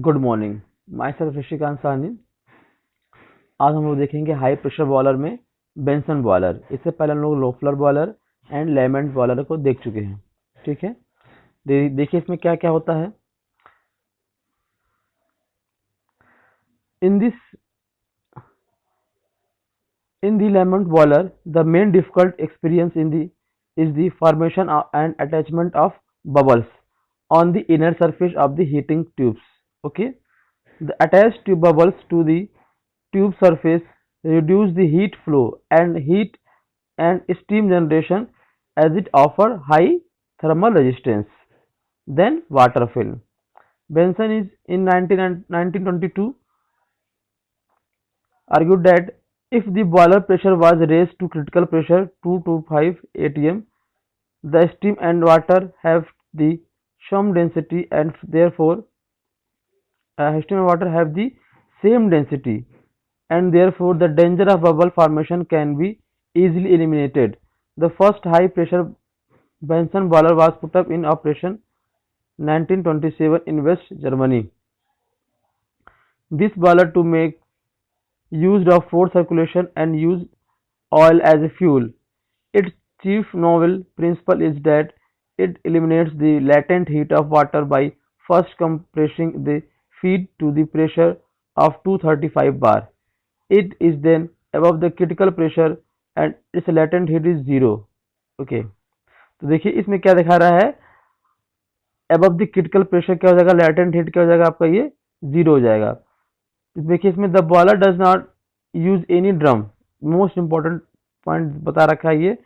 Good morning. My self Rishikant Sahni. आज हम लोग देखेंगे हाई प्रेशर बॉयलर में बेंसन बॉयलर। इससे पहले हम लोग लोफलर बॉयलर एंड लेमेंट बॉयलर को देख चुके हैं। ठीक है, देखिए इसमें क्या क्या होता है। In this in the Lamont boiler, the main difficult experience is the formation and attachment of bubbles on the inner surface of the heating tubes. Okay, the attached tube bubbles to the tube surface reduce the heat flow and heat and steam generation as it offer high thermal resistance. Then water film. Benson is in 1922 argued that if the boiler pressure was raised to critical pressure 2 to 5 atm, the steam and water have the same density and therefore steam and water have the same density and therefore the danger of bubble formation can be easily eliminated. The first high pressure Bunsen boiler was put up in operation 1927 in West Germany. This boiler to make used of forced circulation and use oil as a fuel. Its chief novel principle is that it eliminates the latent heat of water by first compressing the feed to the pressure of 235 bar. It is then above the critical pressure and its latent heat is zero. Okay, तो देखिए इसमें क्या दिखा रहा है, above the critical pressure क्या हो जाएगा, latent heat क्या हो जाएगा आपका, ये जीरो हो जाएगा। देखिए इसमें the boiler does not use any drum, most important point बता रखा है ये,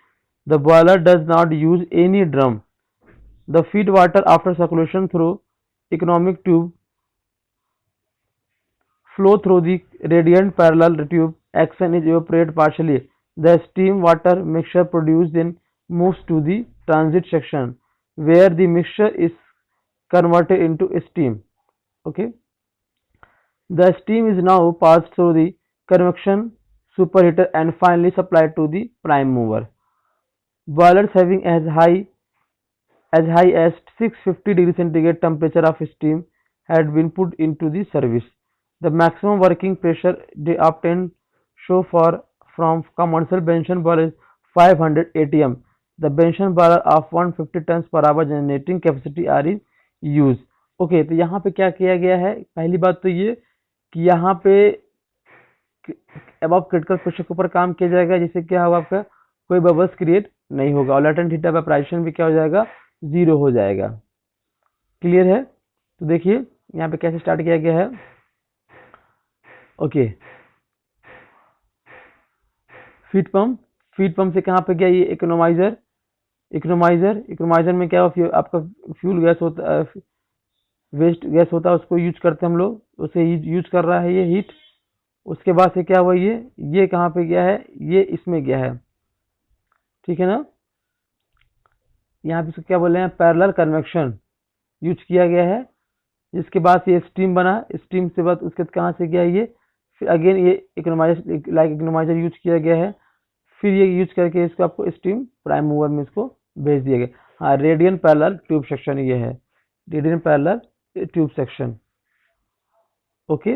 the boiler does not use any drum, the feed water after circulation through economic tube flow through the radiant parallel tube action is evaporate partially. The steam water mixture produced then moves to the transit section where the mixture is converted into steam. Okay, the steam is now passed through the convection superheater and finally supplied to the prime mover. Boilers having as 650 degree centigrade temperature of steam had been put into the service. The maximum working pressure they obtained show for from commercial Bunsen boiler is 500 atm. The Bunsen boiler of 150 tons per hour generating capacity are in use. Okay, तो यहाँ पे क्या किया गया है, पहली बात तो ये कि यहाँ पे अब क्रिटिकल प्रेशर के ऊपर काम किया जाएगा, जिससे क्या होगा, आपका कोई बबल्स क्रिएट नहीं होगा और लेटेंट हीट एवापोरेशन भी क्या हो जाएगा, जीरो हो जाएगा। क्लियर है? तो देखिए यहाँ पे कैसे स्टार्ट किया गया है। ओके, फीड पंप से कहाँ पे गया, ये इकोनोमाइजर में क्या आपका फ्यूल गैस होता है, वेस्ट गैस होता है, उसको यूज करते हैं हम लोग, उसे यूज कर रहा है ये हीट। उसके बाद से क्या हुआ, ये कहाँ पे गया है, ये इसमें गया है। ठीक है ना, यहाँ पे क्या बोले हैं, पैरेलल कन्वेक्शन यूज किया गया है। जिसके बाद ये स्टीम बना, स्टीम से बाद उसके कहाँ से गया ये, फिर अगेन ये इकोनोमाइजर यूज किया गया है, फिर ये यूज करके इसको आपको स्टीम प्राइम मूवर में इसको भेज दिया गया। हाँ, रेडियन पैरेलल ट्यूब सेक्शन ये है, radian parallel tube section. Okay,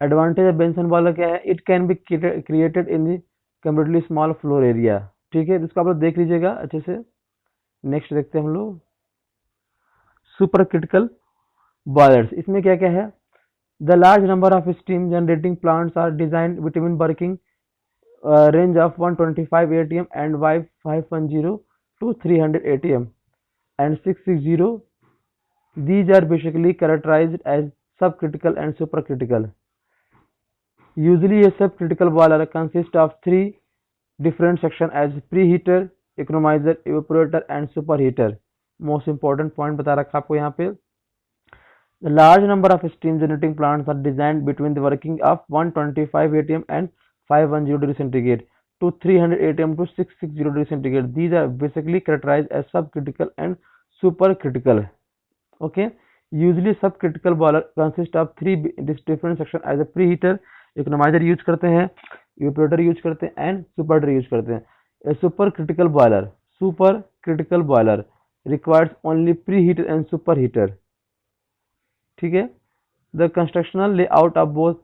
advantage of Benson boiler क्या है, it can be created in the completely small floor area. ठीक है, इसको आप लोग देख लीजिएगा अच्छे से। नेक्स्ट देखते हैं हम लोग सुपर क्रिटिकल बॉयलर्स। इसमें क्या क्या है, the large number of steam generating plants are design between working range of 125 atm and 510 to 300 atm and 660. These are basically characterized as subcritical and supercritical. Usually a subcritical boiler consists of three different sections as preheater, economizer, evaporator and superheater. Most important point बता रखा आपको यहाँ पे। The large number of steam generating plants are designed between the working of 125 atm and 510 degree centigrade to 300 atm to 660 degree centigrade. These are basically characterized as subcritical and supercritical. Okay, usually subcritical boiler consist of three different sections as a preheater, economizer use करते हैं, evaporator use करते हैं and super heater use करते हैं। A super critical boiler requires only pre heater and super heater. ठीक है। The constructional layout of both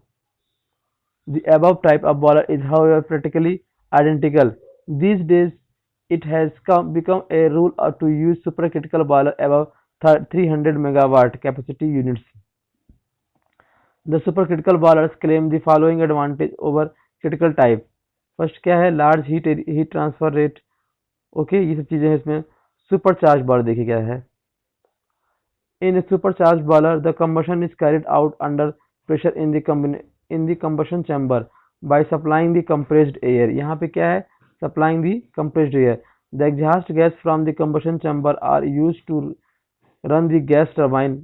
the above type of boiler is however practically identical. These days, it has become a rule to use supercritical boiler above 300 megawatt capacity units. The supercritical boilers claim the following advantage over critical type. First क्या है, large heat transfer rate. Okay ये सब चीजें हैं इसमें। Supercharge boiler देखिए क्या है। In a supercharged boiler, the combustion is carried out under pressure in the combustion chamber by supplying the compressed air. यहाँ पे क्या है, supplying the compressed air. The exhaust gas from the combustion chamber are used to run the gas turbine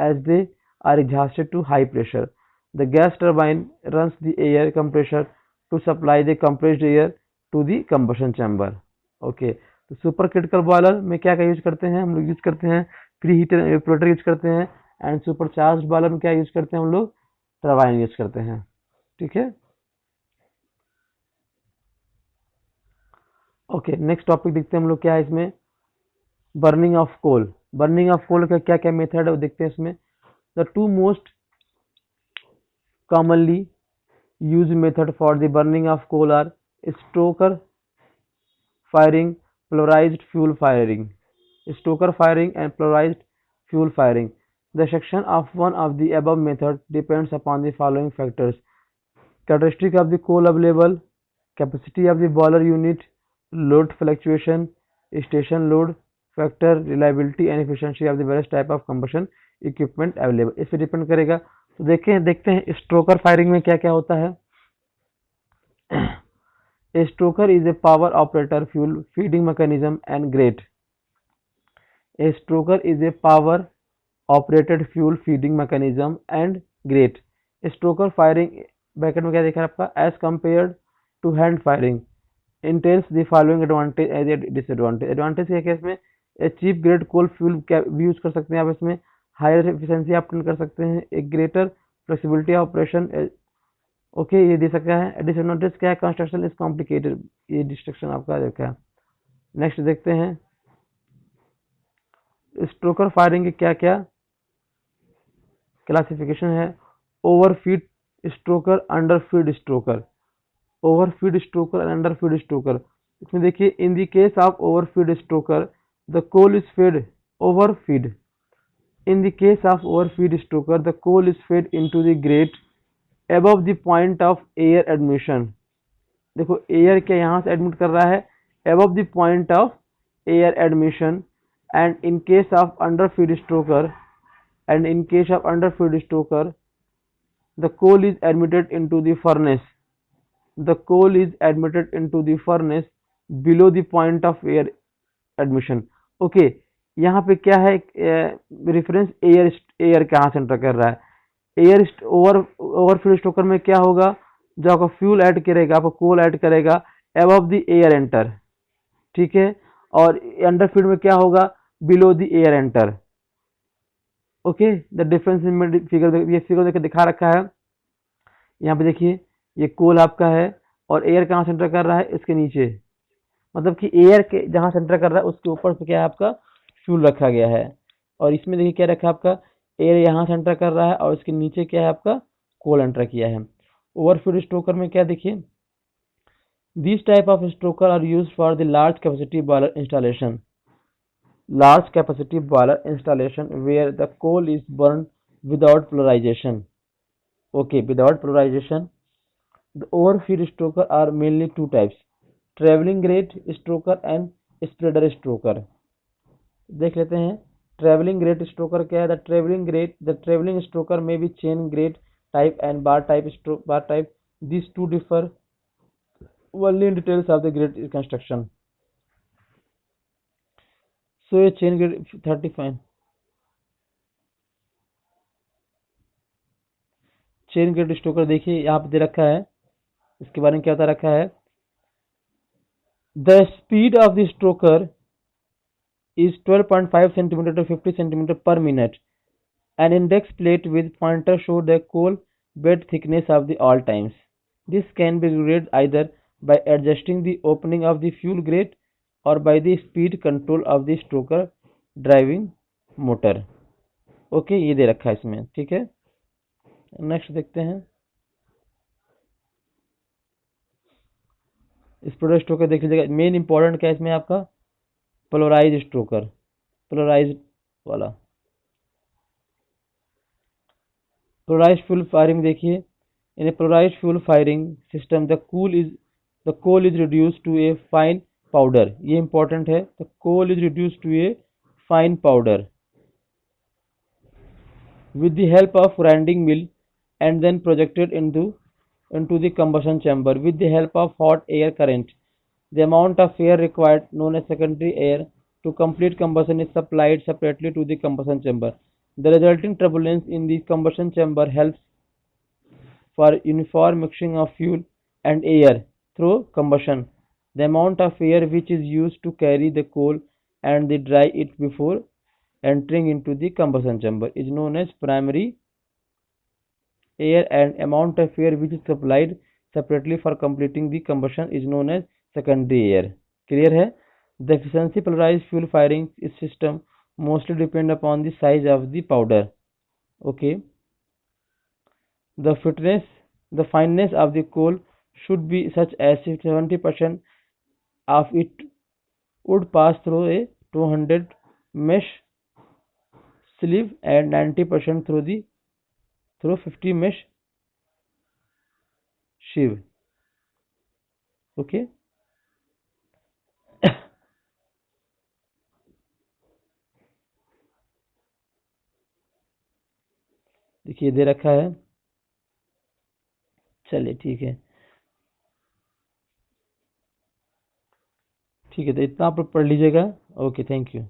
as they are exhausted to high pressure. The gas turbine runs the air compressor to supply the compressed air to the combustion chamber. Okay. तो super critical boiler में क्या क्या use करते हैं हम लोग, use करते हैं प्री हीटर इवेपोरेटर यूज करते हैं, एंड सुपर चार्ज बॉयलर में क्या यूज करते हैं हम लोग, टरबाइन यूज करते हैं। ठीक है। ओके नेक्स्ट टॉपिक देखते हैं हम लोग क्या है इसमें, burning of coal. Burning of coal का क्या क्या मेथड है वो देखते हैं इसमें। The two most commonly used method for the burning of coal are stoker firing, polarized fuel firing. Stoker firing and polarized fuel firing. The selection of one of the above method depends upon the following factors: characteristic of the coal available, capacity of the boiler unit, load fluctuation, station load factor, reliability and efficiency of the various type of combustion equipment available. इस पे depend करेगा। तो देखते हैं स्ट्रोकर firing में क्या क्या होता है। A stroker is a power operator fuel feeding mechanism and grate. A stroker is a power operated fuel feeding mechanism and grate. Stroker firing bracket में क्या देखा आपका, as compared to hand firing entails the following advantage as a disadvantage. Advantage क्या है इसमें, cheap grade कोल fuel भी use कर सकते हैं आप इसमें, हायर एफिशिएंसी आप कर सकते हैं, एक ग्रेटर फ्लेक्सिबिलिटी ऑपरेशन। ओके ये दे सकता है। डिसएडवांटेज क्या है, कंस्ट्रक्शन इज कॉम्प्लिकेटेड, ये डिस्ट्रक्शन आपका देखा है। नेक्स्ट देखते हैं स्ट्रोकर फायरिंग के क्या क्या क्लासिफिकेशन है। Overfeed stoker, underfeed stoker, overfeed stoker and underfeed stoker. इसमें देखिए in the case of overfeed stoker the coal is fed overfeed. In the case of overfeed stroker, the coal is fed into the grate above the point of air admission. देखो air क्या यहाँ से admit कर रहा है, above the point of air admission. And in case of underfeed stroker, the coal is admitted into the furnace. The coal is admitted into the furnace below the point of air admission. Okay. यहाँ पे क्या है, reference air कहाँ से enter कर रहा है, air ओवरफीड स्ट्रोकर में क्या होगा, जो आपका फ्यूल ऐड करेगा, आपका कोल ऐड करेगा अबव द एयर एंटर। ठीक है। और अंडरफीड में क्या होगा, below the air enter. Okay the difference in figure, ये फिगर देखिए दिखा रखा है यहाँ पे। देखिए ये कोल आपका है और एयर कहाँ से एंटर कर रहा है, इसके नीचे, मतलब कि एयर के जहाँ से एंटर कर रहा है उसके ऊपर से क्या है आपका फ्यूल रखा गया है। और इसमें देखिए क्या रखा है आपका, एयर यहाँ से एंटर कर रहा है और इसके नीचे क्या है आपका कोल एंटर किया है। ओवरफीड स्ट्रोकर में क्या देखिए, this type of stoker are used for the large capacity boiler installation. Large capacity boiler installation where the coal is burn without pulverization. Okay without pulverization. The overfeed stoker are mainly two types, travelling grate stoker and spreader stoker. देख लेते हैं travelling grate स्ट्रोकर क्या है। The travelling stoker में भी chain grate type and bar type this two differ only in details of the grate construction. So ये chain grate 35 chain grate stoker देखिए यहाँ पे दे रखा है, इसके बारे में क्या बता रखा है। The speed of the stoker is 12.5 cm to 50 cm per minute. An index plate with pointer show the coal bed thickness of the all times. This can be regulated either by adjusting the opening of the fuel grate or by the speed control of the stroker driving motor. Okay, ये दे रखा है इसमें, ठीक है। Next देखते हैं। इस product स्ट्रोकर देख लीजिएगा, मेन इंपॉर्टेंट क्या है इसमें आपका, पोलराइज स्ट्रोकर, पोलराइज वाला। पोलराइज फ्यूल फायरिंग देखिए, in a pulverize fuel firing system the coal is reduce to a fine powder, ये इंपॉर्टेंट है, the coal is reduce to a fine powder with the help of grinding mill and then projected into the combustion chamber with the help of hot air current. The amount of air required, known as secondary air, to complete combustion is supplied separately to the combustion chamber. The resulting turbulence in the combustion chamber helps for uniform mixing of fuel and air through combustion. The amount of air which is used to carry the coal and the dry it before entering into the combustion chamber is known as primary air, and amount of air which is supplied separately for completing the combustion is known as secondary air. Clear है? The efficiency polarized fuel firing system mostly depend upon the size of the powder. Okay. The fineness of the coal should be such as 70% of it would pass through a 200 mesh sleeve and 90% through 50 mesh sheave. Okay. देखिए दे रखा है, चलिए ठीक है, ठीक है, तो इतना आप लोग पढ़ लीजिएगा। Okay, thank you.